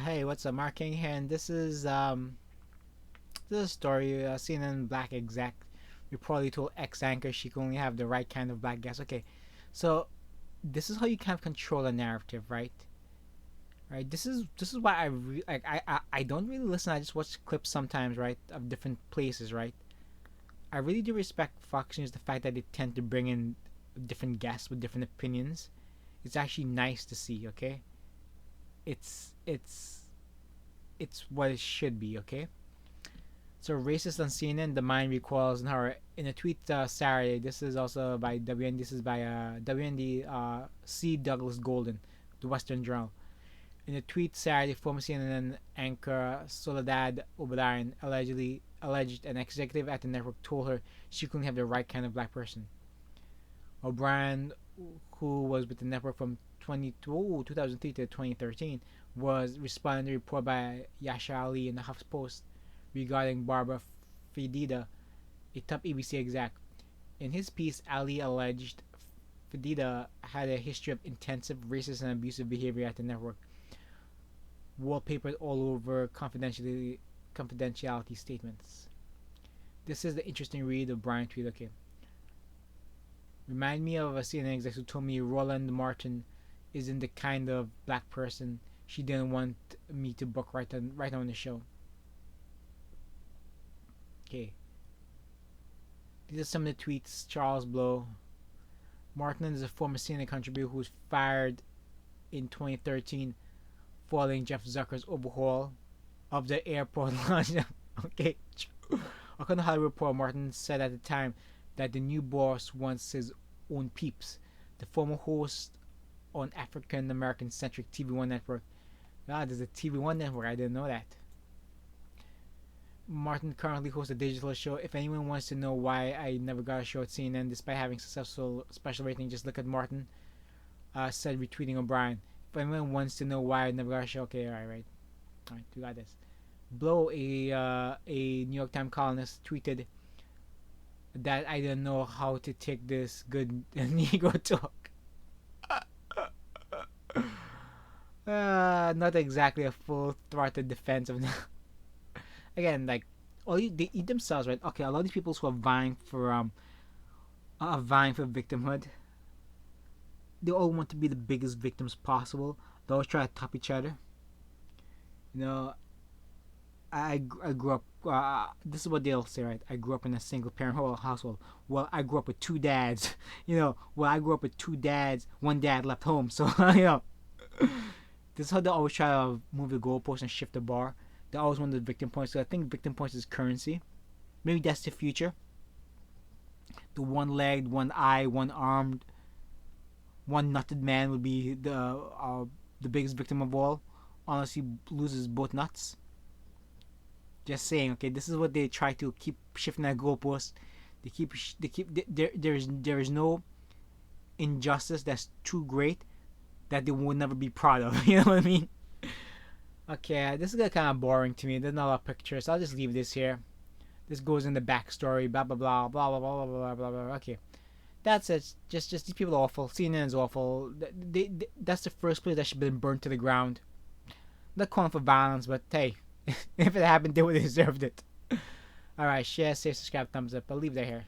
Hey, what's up, Mark King here, and this is a story CNN black exec reportedly told ex anchor she could only have the right kind of black guest. Okay, so this is how you kind of control a narrative, right? Right. This is why I don't really listen. I just watch clips sometimes, right, of different places, right. I really do respect Fox News, the fact that they tend to bring in different guests with different opinions. It's actually nice to see. Okay, it's it's it's what it should be. Okay. So racist on CNN, the mind recoils in her. In a tweet Saturday, this is also by WN. This is by WND C. Douglas Golden, the Western Journal. In a tweet Saturday, former CNN anchor Soledad Obadarin alleged an executive at the network told her she couldn't have the right kind of black person. O'Brien, who was with the network from 2003 to 2013, was responding to a report by Yasha Ali in the HuffPost regarding Barbara Fedida, a top ABC exec. In his piece, Ali alleged Fedida had a history of intensive racist and abusive behavior at the network, wallpapered all over confidentiality statements. This is the interesting read of Brian tweet. Okay, remind me of a CNN exec who told me Roland Martin isn't the kind of black person she didn't want me to book right on the show. Okay, these are some of the tweets. Charles Blow. Martin is a former CNN contributor who was fired in 2013 following Jeff Zucker's overhaul of the airport launch. Okay. According to Hollywood Report, Martin said at the time that the new boss wants his own peeps. The former host on African American centric TV1 network. Ah, there's a TV1 network. I didn't know that. Martin currently hosts a digital show. If anyone wants to know why I never got a show at CNN despite having successful special rating, just look at Martin. Said retweeting O'Brien. If anyone wants to know why I never got a show, okay, alright, we got this. Blow, a New York Times columnist, tweeted that I don't know how to take this good Negro talk. Not exactly a full throated defense of again, like they eat themselves, right? Okay, a lot of these people who are vying for victimhood, they all want to be the biggest victims possible. They always try to top each other. You know, I grew up. This is what they'll say, right? I grew up in a single parent household. Well, I grew up with two dads. I grew up with two dads. One dad left home, so this is how they always try to move the goalpost and shift the bar. They always want the victim points. So I think victim points is currency. Maybe that's the future. The one-legged, one-eye, one-armed, one-nutted man would be the biggest victim of all, unless he loses both nuts. Just saying. Okay, this is what they try to keep shifting that goalpost. There is no injustice that's too great that they will never be proud of. You know what I mean? Okay, this is kind of boring to me. There's not a lot of pictures. So I'll just leave this here. This goes in the backstory. Blah blah blah blah blah blah blah blah blah. Okay, that's it. Just these people are awful. CNN is awful. That's the first place that should have been burnt to the ground. Not calling for violence, but hey, if it happened, they would have deserved it. All right, share, save, subscribe, thumbs up. I'll leave that here.